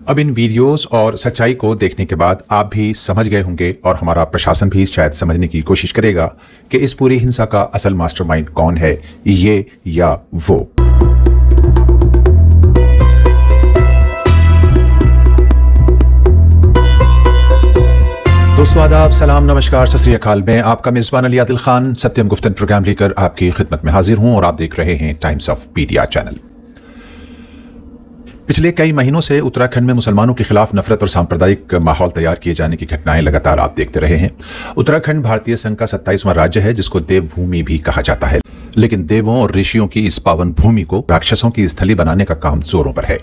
अब इन वीडियोस और सच्चाई को देखने के बाद आप भी समझ गए होंगे और हमारा प्रशासन भी शायद समझने की कोशिश करेगा कि इस पूरी हिंसा का असल मास्टरमाइंड कौन है, ये या वो। दोस्तों आदाब, सलाम, नमस्कार, सत श्री अकाल। मैं आपका मेज़बान अली आदिल खान सत्यम गुफ्तन प्रोग्राम लेकर आपकी खिदमत में हाजिर हूं और आप देख रहे हैं टाइम्स ऑफ पीडिया चैनल। पिछले कई महीनों से उत्तराखंड में मुसलमानों के खिलाफ नफरत और सांप्रदायिक माहौल तैयार किए जाने की घटनाएं लगातार आप देखते रहे हैं। उत्तराखंड भारतीय संघ का 27वां राज्य है जिसको देवभूमि भी कहा जाता है, लेकिन देवों और ऋषियों की इस पावन भूमि को राक्षसों की स्थली बनाने का काम जोरों पर है।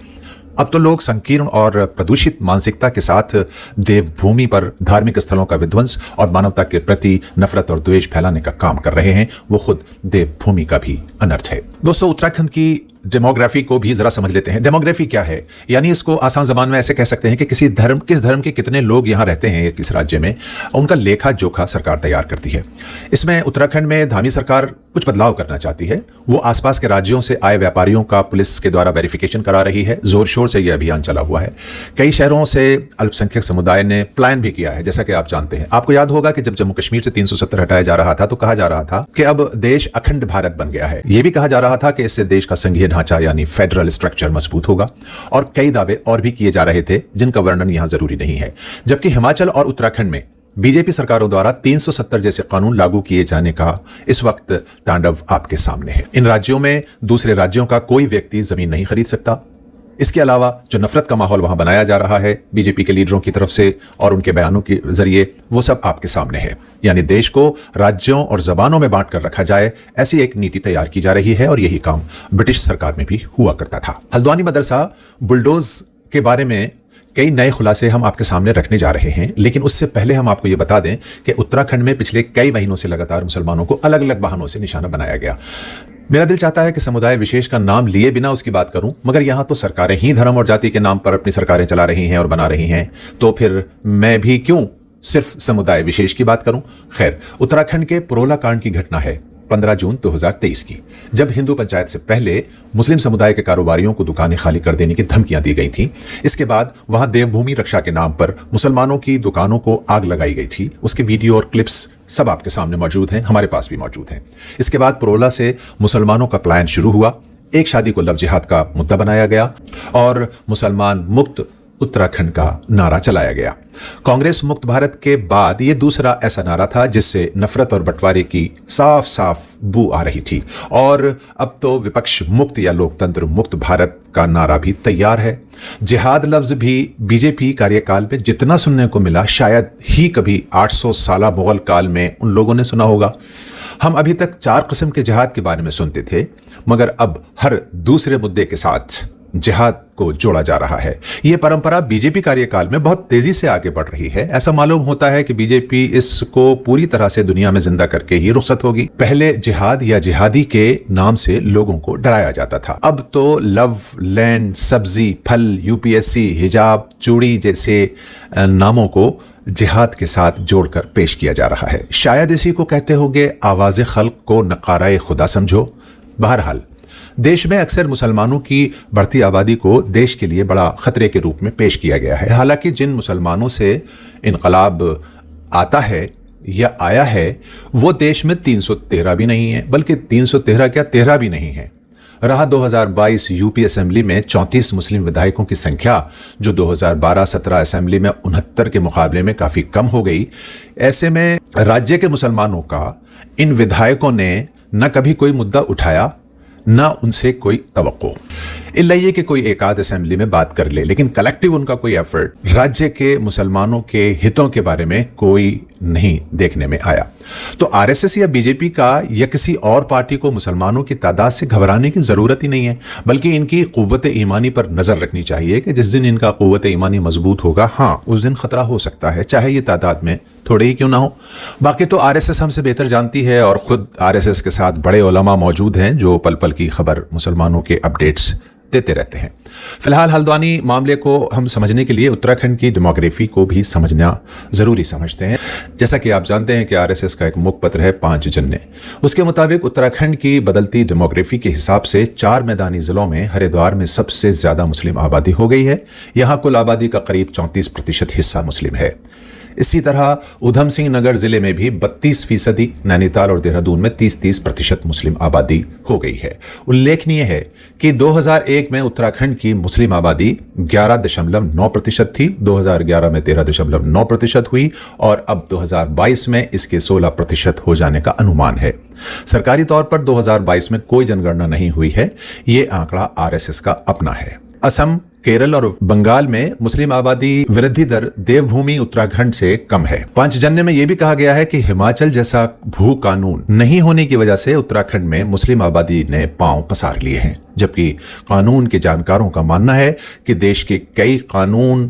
अब तो लोग संकीर्ण और प्रदूषित मानसिकता के साथ देवभूमि पर धार्मिक स्थलों का विध्वंस और मानवता के प्रति नफरत और द्वेष फैलाने का काम कर रहे हैं। वो खुद देवभूमि का भी अनर्थ है। दोस्तों, उत्तराखंड की डेमोग्राफी को भी जरा समझ लेते हैं। डेमोग्राफी क्या है? यानी इसको आसान जबान में ऐसे कह सकते हैं कि किस धर्म के कितने लोग यहाँ रहते हैं किस राज्य में, उनका लेखा जोखा सरकार तैयार करती है। इसमें उत्तराखंड में धामी सरकार कुछ बदलाव करना चाहती है। वो आसपास के राज्यों से आए व्यापारियों का पुलिस के द्वारा वेरिफिकेशन करा रही है। जोर शोर से यह अभियान चला हुआ है। कई शहरों से अल्पसंख्यक समुदाय ने प्लान भी किया है, जैसा कि आप जानते हैं। आपको याद होगा कि जब जम्मू कश्मीर से 370 हटाया जा रहा था तो कहा जा रहा था कि अब देश अखंड भारत बन गया है। यह भी कहा जा रहा था कि इससे देश का संघीय ढांचा यानी फेडरल स्ट्रक्चर मजबूत होगा, और कई दावे और भी किए जा रहे थे जिनका वर्णन यहां जरूरी नहीं है। जबकि हिमाचल और उत्तराखंड में बीजेपी सरकारों द्वारा 370 जैसे कानून लागू किए जाने का इस वक्त तांडव आपके सामने है। इन राज्यों में दूसरे राज्यों का कोई व्यक्ति जमीन नहीं खरीद सकता। इसके अलावा जो नफरत का माहौल वहां बनाया जा रहा है बीजेपी के लीडरों की तरफ से और उनके बयानों के जरिए, वो सब आपके सामने है। यानी देश को राज्यों और जबानों में बांट कर रखा जाए, ऐसी एक नीति तैयार की जा रही है। और यही काम ब्रिटिश सरकार में भी हुआ करता था। हल्द्वानी मदरसा बुलडोज के बारे में कई नए खुलासे हम आपके सामने रखने जा रहे हैं, लेकिन उससे पहले हम आपको यह बता दें कि उत्तराखंड में पिछले कई महीनों से लगातार मुसलमानों को अलग अलग बहानों से निशाना बनाया गया। मेरा दिल चाहता है कि समुदाय विशेष का नाम लिए बिना उसकी बात करूं, मगर यहां तो सरकारें ही धर्म और जाति के नाम पर अपनी सरकारें चला रही हैं और बना रही हैं, तो फिर मैं भी क्यों सिर्फ समुदाय विशेष की बात करूं। खैर, उत्तराखंड के पुरोला कांड की घटना है 15 जून 2023 की, जब हिंदू पंचायत से पहले मुस्लिम समुदाय के कारोबारियों को दुकानें खाली कर देने की धमकियां दी गई थी। इसके बाद वहां देवभूमि रक्षा के नाम पर मुसलमानों की दुकानों को आग लगाई गई थी। उसके वीडियो और क्लिप्स सब आपके सामने मौजूद हैं, हमारे पास भी मौजूद हैं। इसके बाद पुरोला से मुसलमानों का प्लान शुरू हुआ। एक शादी को लव जिहाद का मुद्दा बनाया गया और मुसलमान मुक्त उत्तराखंड का नारा चलाया गया। कांग्रेस मुक्त भारत के बाद यह दूसरा ऐसा नारा था जिससे नफरत और बंटवारे की साफ साफ बू आ रही थी। और अब तो विपक्ष मुक्त या लोकतंत्र मुक्त भारत का नारा भी तैयार है। जिहाद लफ्ज भी बीजेपी कार्यकाल में जितना सुनने को मिला, शायद ही कभी 800 साल मुगल काल में उन लोगों ने सुना होगा। हम अभी तक 4 किस्म के जिहाद के बारे में सुनते थे, मगर अब हर दूसरे मुद्दे के साथ जिहाद को जोड़ा जा रहा है। यह परंपरा बीजेपी कार्यकाल में बहुत तेजी से आगे बढ़ रही है। ऐसा मालूम होता है कि बीजेपी इसको पूरी तरह से दुनिया में जिंदा करके ही रुखसत होगी। पहले जिहाद या जिहादी के नाम से लोगों को डराया जाता था, अब तो लव, लैंड, सब्जी, फल, यूपीएससी, हिजाब, चूड़ी जैसे नामों को जिहाद के साथ जोड़कर पेश किया जा रहा है। शायद इसी को कहते होंगे आवाज़े खल्क को नकाराए खुदा समझो। बहरहाल, देश में अक्सर मुसलमानों की बढ़ती आबादी को देश के लिए बड़ा खतरे के रूप में पेश किया गया है। हालांकि जिन मुसलमानों से इनकलाब आता है या आया है वो देश में 313 भी नहीं है, बल्कि 313 क्या 13 भी नहीं है। रहा 2022 यूपी असेंबली में 34 मुस्लिम विधायकों की संख्या, जो 2012-17 असेंबली में 69 के मुकाबले में काफी कम हो गई। ऐसे में राज्य के मुसलमानों का इन विधायकों ने न कभी कोई मुद्दा उठाया, ना उनसे कोई तवक्को। इल्ला ये कि कोई एक आध असेंबली में बात कर ले, लेकिन कलेक्टिव उनका कोई एफर्ट राज्य के मुसलमानों के हितों के बारे में कोई नहीं देखने में आया। तो आरएसएस या बीजेपी का या किसी और पार्टी को मुसलमानों की तादाद से घबराने की जरूरत ही नहीं है, बल्कि इनकी कुव्वत ईमानी पर नजर रखनी चाहिए कि जिस दिन इनका कुव्वत ईमानी मजबूत होगा, हाँ, उस दिन खतरा हो सकता है, चाहे ये तादाद में थोड़े ही क्यों ना हो। बाकी तो आरएसएस हमसे बेहतर जानती है और खुद आरएसएस के साथ बड़े उलमा मौजूद हैं जो पल पल की खबर मुसलमानों के अपडेट्स देते रहते हैं। फिलहाल हल्द्वानी मामले को हम समझने के लिए उत्तराखंड की डेमोग्राफी को भी समझना जरूरी समझते हैं। जैसा कि आप जानते हैं कि आरएसएस का एक मुखपत्र है 5 जन्ने। उसके मुताबिक उत्तराखंड की बदलती डेमोग्राफी के हिसाब से 4 मैदानी जिलों में हरिद्वार में सबसे ज्यादा मुस्लिम आबादी हो गई है। यहां कुल आबादी का करीब 34% हिस्सा मुस्लिम है। इसी तरह उधम सिंह नगर जिले में भी 32%, नैनीताल और देहरादून में 30% मुस्लिम आबादी हो गई है। उल्लेखनीय है कि 2001 में उत्तराखंड की मुस्लिम आबादी 11.9% थी, 2011 में 13.9% हुई और अब 2022 में इसके 16% हो जाने का अनुमान है। सरकारी तौर पर 2022 में कोई जनगणना नहीं हुई है। ये आंकड़ा आरएसएस का अपना है। असम, केरल और बंगाल में मुस्लिम आबादी वृद्धि दर देवभूमि उत्तराखंड से कम है। 5 जन्ने में यह भी कहा गया है कि हिमाचल जैसा भू कानून नहीं होने की वजह से उत्तराखंड में मुस्लिम आबादी ने पांव पसार लिए हैं, जबकि कानून के जानकारों का मानना है कि देश के कई कानून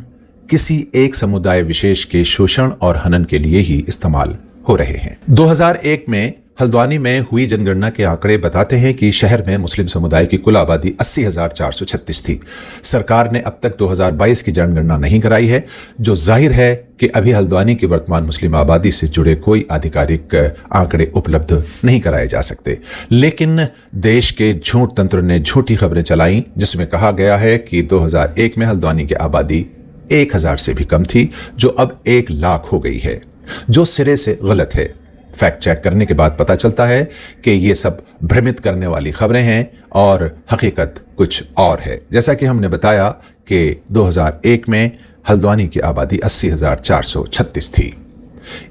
किसी एक समुदाय विशेष के शोषण और हनन के लिए ही इस्तेमाल हो रहे हैं। 2001 में हल्द्वानी में हुई जनगणना के आंकड़े बताते हैं कि शहर में मुस्लिम समुदाय की कुल आबादी 80,436 थी। सरकार ने अब तक 2022 की जनगणना नहीं कराई है, जो जाहिर है कि अभी हल्द्वानी की वर्तमान मुस्लिम आबादी से जुड़े कोई आधिकारिक आंकड़े उपलब्ध नहीं कराए जा सकते। लेकिन देश के झूठ तंत्र ने झूठी खबरें चलाई, जिसमें कहा गया है कि 2001 में हल्द्वानी की आबादी 1000 से भी कम थी, जो अब 1 लाख हो गई है, जो सिरे से गलत है। फैक्ट चेक करने के बाद पता चलता है कि ये सब भ्रमित करने वाली खबरें हैं और हकीकत कुछ और है। जैसा कि हमने बताया कि 2001 में हल्द्वानी की आबादी 80,436 थी।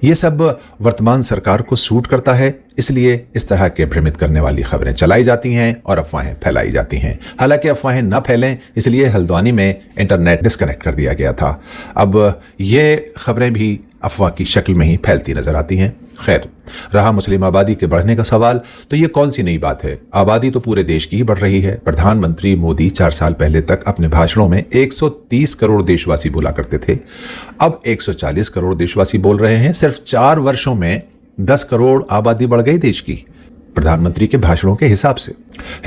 ये सब वर्तमान सरकार को सूट करता है, इसलिए इस तरह के भ्रमित करने वाली खबरें चलाई जाती हैं और अफवाहें फैलाई जाती हैं। हालांकि अफवाहें न फैलें, इसलिए हल्द्वानी में इंटरनेट डिस्कनेक्ट कर दिया गया था। अब ये खबरें भी अफवाह की शक्ल में ही फैलती नजर आती हैं। खैर, रहा मुस्लिम आबादी के बढ़ने का सवाल, तो ये कौन सी नई बात है? आबादी तो पूरे देश की ही बढ़ रही है। प्रधानमंत्री मोदी 4 साल पहले तक अपने भाषणों में 130 करोड़ देशवासी बोला करते थे, अब 140 करोड़ देशवासी बोल रहे हैं। सिर्फ 4 वर्षों में 10 करोड़ आबादी बढ़ गई देश की, प्रधानमंत्री के भाषणों के हिसाब से।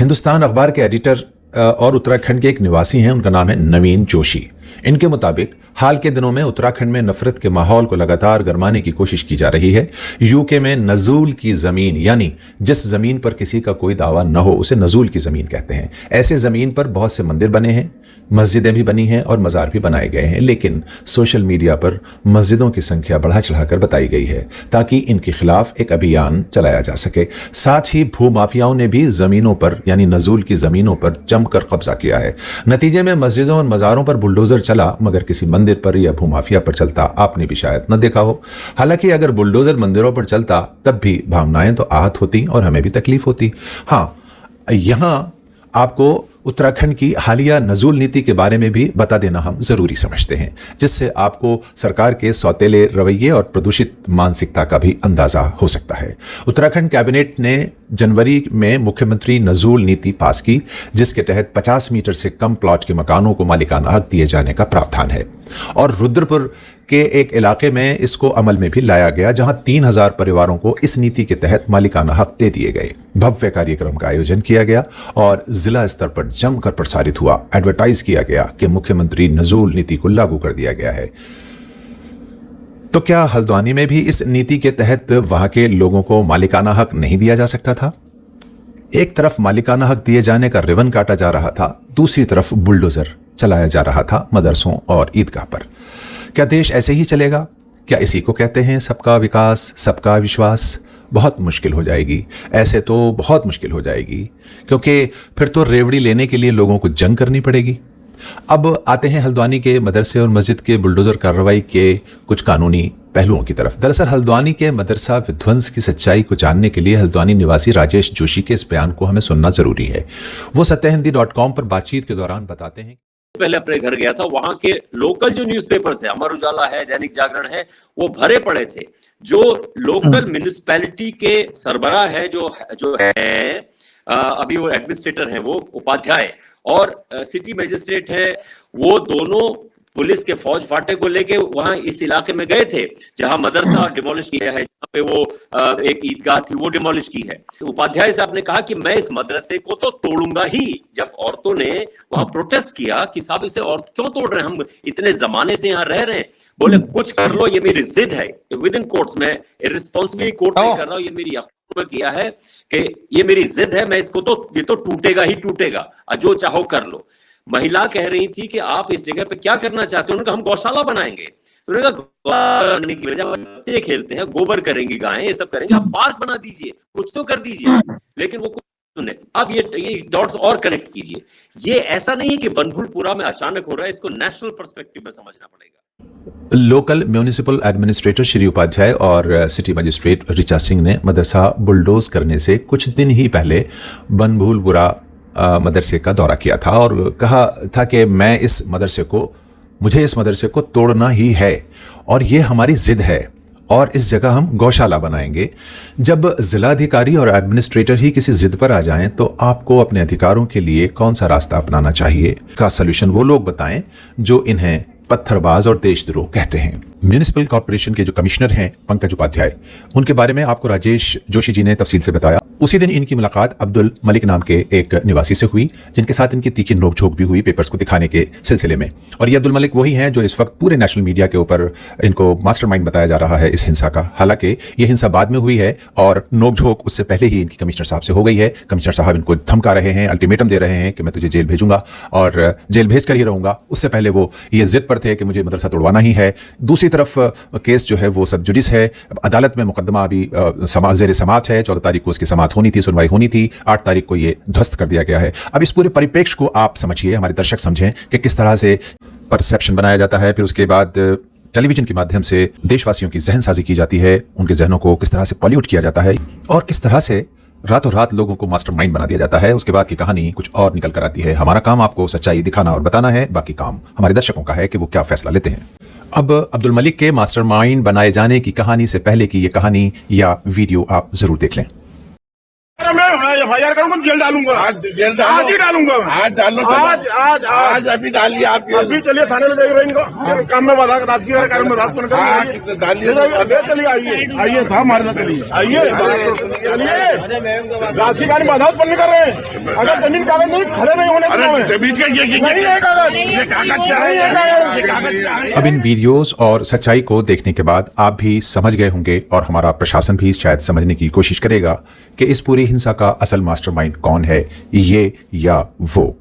हिंदुस्तान अखबार के एडिटर और उत्तराखंड के एक निवासी हैं, उनका नाम है नवीन जोशी। इनके मुताबिक हाल के दिनों में उत्तराखंड में नफरत के माहौल को लगातार गरमाने की कोशिश की जा रही है। यूके में नजूल की जमीन, यानी जिस जमीन पर किसी का कोई दावा न हो, उसे नजूल की जमीन कहते हैं। ऐसे जमीन पर बहुत से मंदिर बने हैं, मस्जिदें भी बनी हैं और मज़ार भी बनाए गए हैं, लेकिन सोशल मीडिया पर मस्जिदों की संख्या बढ़ा चढ़ाकर बताई गई है ताकि इनके खिलाफ एक अभियान चलाया जा सके। साथ ही भूमाफियाओं ने भी जमीनों पर, यानी नजूल की जमीनों पर जमकर कब्जा किया है। नतीजे में मस्जिदों और मज़ारों पर बुलडोजर चला, मगर किसी मंदिर पर या भूमाफिया पर चलता आपने भी शायद न देखा हो। हालांकि अगर बुलडोजर मंदिरों पर चलता तब भी भावनाएं तो आहत होती और हमें भी तकलीफ होती। हाँ, यहां आपको उत्तराखंड की हालिया नजूल नीति के बारे में भी बता देना हम जरूरी समझते हैं, जिससे आपको सरकार के सौतेले रवैये और प्रदूषित मानसिकता का भी अंदाजा हो सकता है। उत्तराखंड कैबिनेट ने जनवरी में मुख्यमंत्री नजूल नीति पास की, जिसके तहत 50 मीटर से कम प्लॉट के मकानों को मालिकाना हक दिए जाने का प्रावधान है और रुद्रपुर के एक इलाके में इसको अमल में भी लाया गया, जहां 3000 परिवारों को इस नीति के तहत मालिकाना हक दे दिए गए। भव्य कार्यक्रम का आयोजन किया गया और जिला स्तर पर जमकर प्रसारित हुआ। एडवर्टाइज किया गया कि मुख्यमंत्री नजूल नीति को लागू कर दिया गया है। तो क्या हल्द्वानी में भी इस नीति के तहत वहां के लोगों को मालिकाना हक नहीं दिया जा सकता था? एक तरफ मालिकाना हक दिए जाने का रिबन काटा जा रहा था, दूसरी तरफ बुलडोजर चलाया जा रहा था मदरसों और ईदगाह पर। क्या देश ऐसे ही चलेगा? क्या इसी को कहते हैं सबका विकास, सबका विश्वास? बहुत मुश्किल हो जाएगी। ऐसे तो बहुत मुश्किल हो जाएगी, क्योंकि फिर तो रेवड़ी लेने के लिए लोगों को जंग करनी पड़ेगी। अब आते हैं हल्द्वानी के मदरसे और मस्जिद के बुलडोजर कार्रवाई के कुछ कानूनी पहलुओं की तरफ। दरअसल हल्द्वानी के मदरसा विध्वंस की सच्चाई को जानने के लिए हल्द्वानी निवासी राजेश जोशी के इस बयान को हमें सुनना जरूरी है। वो सत्यहिंदी.com पर बातचीत के दौरान बताते हैं, पहले अपने घर गया था, वहां के लोकल जो न्यूज़पेपर्स है, अमर उजाला है, दैनिक जागरण है, वो भरे पड़े थे। जो लोकल म्युनिसिपैलिटी के सरबराह है, जो है अभी वो एडमिनिस्ट्रेटर है, वो उपाध्याय, और सिटी मजिस्ट्रेट है, वो दोनों पुलिस के फौज फाटे को लेके वहां इस इलाके में गए थे जहां मदरसा डिमोलिश किया है, जहां पे वो एक ईदगाह थी वो डिमोलिश की है। तो उपाध्याय साहब ने कहा कि मैं इस मदरसे को तो तोड़ूंगा ही। जब औरतों ने वहां प्रोटेस्ट किया कि साहब इसे और क्यों तोड़ रहे हैं, हम इतने जमाने से यहाँ रह रहे हैं, बोले कुछ कर लो, ये मेरी जिद है। विद इन कोर्ट्स में इररिस्पांसिबली कोर्ट नहीं कर रहा हूं, ये मेरी में किया है कि ये मेरी जिद है, मैं इसको तो ये तो टूटेगा ही टूटेगा, जो चाहो कर लो। महिला कह रही थी कि आप इस जगह पे क्या करना चाहते हो? उन्होंने कहा हम गौशाला बनाएंगे। तो उन्होंने कहा गौशाला करने की वजह बच्चे खेलते हैं, गोबर करेंगी गायें, ये सब करेंगे, आप पार्क बना दीजिए, कुछ तो कर दीजिए। लेकिन वो कुछ सुने। अब ये डॉट्स और कनेक्ट कीजिए। ये ऐसा नहीं है कि बनभूलपुरा में अचानक हो रहा है, इसको नेशनल पर्सपेक्टिव में समझना पड़ेगा। Local municipal administrator Shri Upadhyay और सिटी मजिस्ट्रेट ऋचा सिंह ने मदरसा बुलडोज करने से कुछ दिन ही पहले बनभूलपुरा मदरसे का दौरा किया था और कहा था कि मुझे इस मदरसे को तोड़ना ही है और ये हमारी जिद है और इस जगह हम गौशाला बनाएंगे। जब जिलाधिकारी और एडमिनिस्ट्रेटर ही किसी जिद पर आ जाएं तो आपको अपने अधिकारों के लिए कौन सा रास्ता अपनाना चाहिए का सलूशन वो लोग बताएं जो इन्हें पत्थरबाज और देशद्रोह कहते हैं। म्यूनिसिपल कॉर्पोरेशन के जो कमिश्नर हैं पंकज उपाध्याय, उनके बारे में आपको राजेश जोशी जी ने तफसील से बताया। उसी दिन इनकी मुलाकात अब्दुल मलिक नाम के एक निवासी से हुई जिनके साथ इनकी तीखी नोकझोंक भी हुई पेपर्स को दिखाने के सिलसिले में। और ये अब्दुल मलिक वही हैं जो इस वक्त पूरे नेशनल मीडिया के ऊपर इनको मास्टरमाइंड बताया जा रहा है इस हिंसा का। हालांकि ये हिंसा बाद में हुई है और नोकझोंक उससे पहले ही इनकी कमिश्नर साहब से हो गई है। कमिश्नर साहब इनको धमका रहे हैं, अल्टीमेटम दे रहे हैं कि मैं तुझे जेल भेजूंगा और जेल भेज कर ही रहूंगा। उससे पहले वो ये जिद पर थे कि मुझे मदरसा तोड़वाना ही है। दूसरी तरफ केस जो है वो सब जुडिस है, अदालत में मुकदमा अभी जेर समाअत है। 14 तारीख को उसकी समाअत होनी थी, सुनवाई होनी थी, 8 तारीख को ये ध्वस्त कर दिया गया है। अब इस पूरे परिप्रेक्ष्य को आप समझिए, हमारे दर्शक समझें कि किस तरह से परसेप्शन बनाया जाता है, फिर उसके बाद टेलीविजन के माध्यम से देशवासियों की जहनसाजी की जाती है, उनके जहनों को किस तरह से पॉल्यूट किया जाता है और किस तरह से रातों रात लोगों को मास्टरमाइंड बना दिया जाता है। उसके बाद की कहानी कुछ और निकल कर आती है। हमारा काम आपको सच्चाई दिखाना और बताना है, बाकी काम हमारे दर्शकों का है कि वो क्या फैसला लेते हैं। अब अब्दुल मलिक के मास्टरमाइंड बनाए जाने की कहानी से पहले की ये कहानी या वीडियो आप जरूर देख लें। मैं एफआईआर करूंगा, जेल डालूंगा, आज ही डालूंगा, आज अभी डालिए। आप अभी चलिए थाने ले जाइए इनको, काम में बाधा राजकीय कार्य में बाधा चलिए, आइए था हमारे साथ, चलिए आइए, राजकीय कार्य में बाधा उत्पन्न कर रहे हैं। अगर जमीन कागज नहीं खड़े नहीं होने कागज। अब इन वीडियोस और सच्चाई को देखने के बाद आप भी समझ गए होंगे और हमारा प्रशासन भी शायद समझने की कोशिश करेगा कि इस पूरी हिंसा का असल मास्टरमाइंड कौन है, ये या वो।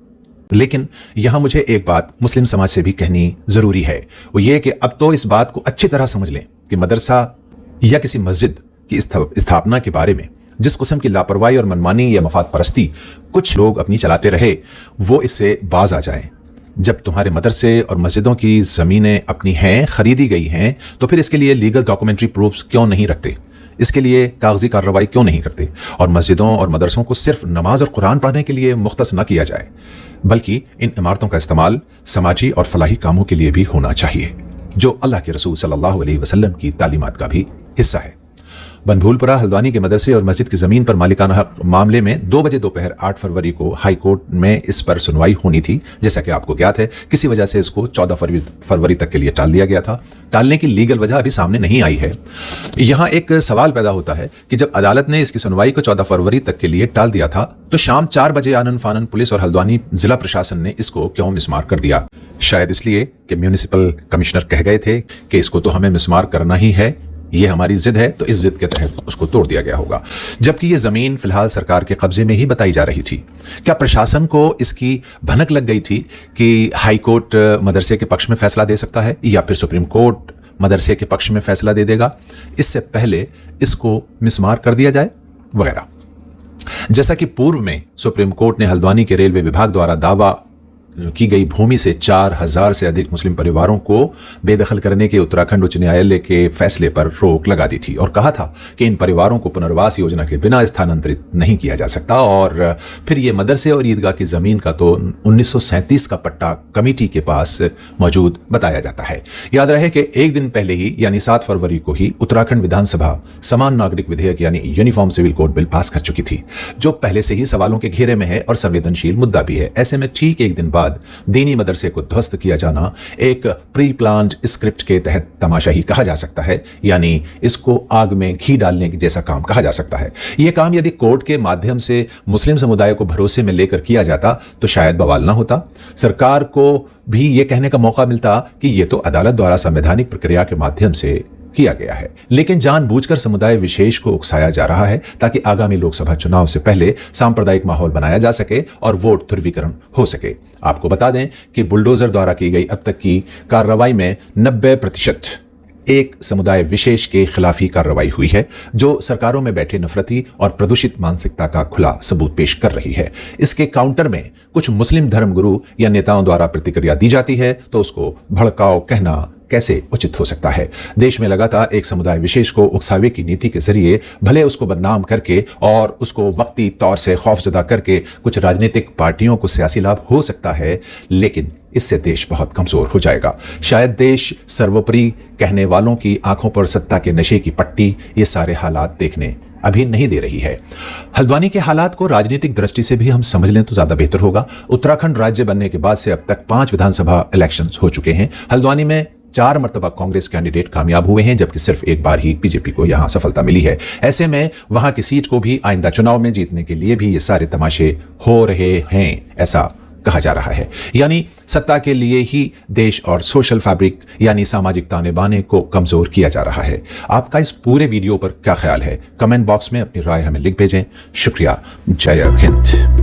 लेकिन यहां मुझे एक बात मुस्लिम समाज से भी कहनी जरूरी है, वो ये कि अब तो इस बात को अच्छी तरह समझ लें कि मदरसा या किसी मस्जिद की स्थापना के बारे में जिस किस्म की लापरवाही और मनमानी या मफाद परस्ती कुछ लोग अपनी चलाते रहे, वो इससे बाज आ जाएं। जब तुम्हारे मदरसे और मस्जिदों की जमीनें अपनी हैं, खरीदी गई हैं, तो फिर इसके लिए लीगल डॉक्यूमेंट्री प्रूफ्स क्यों नहीं रखते, इसके लिए कागजी कार्रवाई क्यों नहीं करते और मस्जिदों और मदरसों को सिर्फ नमाज और कुरान पढ़ने के लिए मुख्तस न किया जाए, बल्कि इन इमारतों का इस्तेमाल समाजी और फलाही कामों के लिए भी होना चाहिए, जो अल्लाह के रसूल सल्लल्लाहु अलैहि वसल्लम की तालीमात का भी हिस्सा है। बनभूलपुरा हल्द्वानी के मदरसे और मस्जिद की जमीन पर मालिकाना हक मामले में 2 बजे दोपहर 8 फरवरी को हाई कोर्ट में इस पर सुनवाई होनी थी। जैसा कि आपको ज्ञात है, किसी वजह से इसको 14 फरवरी तक के लिए टाल दिया गया था। टालने की लीगल वजह अभी सामने नहीं आई है। यहां एक सवाल पैदा होता है कि जब अदालत ने इसकी सुनवाई को 14 फरवरी तक के लिए टाल दिया था, तो शाम 4 बजे आनन फानन पुलिस और हल्द्वानी जिला प्रशासन ने इसको क्यों मिसमार कर दिया? शायद इसलिए कि म्यूनिसिपल कमिश्नर कह गए थे कि इसको तो हमें मिसमार करना ही है, ये हमारी जिद है, तो इस जिद के तहत उसको तोड़ दिया गया होगा। जबकि ये जमीन फिलहाल सरकार के कब्जे में ही बताई जा रही थी। क्या प्रशासन को इसकी भनक लग गई थी कि हाई कोर्ट मदरसे के पक्ष में फैसला दे सकता है या फिर सुप्रीम कोर्ट मदरसे के पक्ष में फैसला दे देगा, इससे पहले इसको मिसमार कर दिया जाए वगैरह। जैसा कि पूर्व में सुप्रीम कोर्ट ने हल्द्वानी के रेलवे विभाग द्वारा दावा की गई भूमि से 4000 से अधिक मुस्लिम परिवारों को बेदखल करने के उत्तराखंड उच्च न्यायालय के फैसले पर रोक लगा दी थी और कहा था कि इन परिवारों को पुनर्वास योजना के बिना स्थानांतरित नहीं किया जा सकता। और फिर ये मदरसे और ईदगाह की जमीन का तो 1937 का पट्टा कमेटी के पास मौजूद बताया जाता है। याद रहे कि एक दिन पहले ही यानी 7 फरवरी को ही उत्तराखंड विधानसभा समान नागरिक विधेयक यानी uniform civil code bill pass कर चुकी थी, जो पहले से ही सवालों के घेरे में है और संवेदनशील मुद्दा भी है। ऐसे में ठीक एक दिन बाद बाद दीनी मदरसे को ध्वस्त किया जाना एक प्री प्लान्ड स्क्रिप्ट के तहत तमाशाही कहा जा सकता है, यानी इसको आग में घी डालने जैसा काम कहा जा सकता है। यह काम यदि कोर्ट के माध्यम से मुस्लिम समुदाय को भरोसे में लेकर किया जाता तो शायद बवाल ना होता। सरकार को भी यह कहने का मौका मिलता कि यह तो अदालत द्वारा संवैधानिक प्रक्रिया के माध्यम से किया गया है, लेकिन जानबूझकर समुदाय विशेष को उकसाया जा रहा है ताकि आगामी लोकसभा चुनाव से पहले सांप्रदायिक माहौल बनाया जा सके और वोट ध्रुवीकरण हो सके। आपको बता दें कि बुलडोजर द्वारा की गई अब तक की कार्रवाई में 90% एक समुदाय विशेष के खिलाफ ही कार्रवाई हुई है, जो सरकारों में बैठे नफरती और प्रदूषित मानसिकता का खुला सबूत पेश कर रही है। इसके काउंटर में कुछ मुस्लिम धर्मगुरु या नेताओं द्वारा प्रतिक्रिया दी जाती है तो उसको भड़काओ कहना कैसे उचित हो सकता है। देश में लगातार एक समुदाय विशेष को उकसावे की नीति के जरिए भले उसको बदनाम करके और उसको वक्ती तौर से खौफजदा करके कुछ राजनीतिक पार्टियों को सियासी लाभ हो सकता है, लेकिन इससे देश बहुत कमजोर हो जाएगा। शायद देश सर्वोपरि कहने वालों की आंखों पर सत्ता के नशे की पट्टी ये सारे हालात देखने अभी नहीं दे रही है। हल्द्वानी के हालात को राजनीतिक दृष्टि से भी हम समझ लें तो ज्यादा बेहतर होगा। उत्तराखंड राज्य बनने के बाद से अब तक 5 विधानसभा इलेक्शंस हो चुके हैं। हल्द्वानी में 4 मर्तबा कांग्रेस कैंडिडेट कामयाब हुए हैं, जबकि सिर्फ एक बार ही बीजेपी को यहां सफलता मिली है। ऐसे में वहां की सीट को भी आइंदा चुनाव में जीतने के लिए भी ये सारे तमाशे हो रहे हैं, ऐसा कहा जा रहा है। यानी सत्ता के लिए ही देश और सोशल फैब्रिक यानी सामाजिक ताने बाने को कमजोर किया जा रहा है। आपका इस पूरे वीडियो पर क्या ख्याल है? कमेंट बॉक्स में अपनी राय हमें लिख भेजें। शुक्रिया। जय हिंद।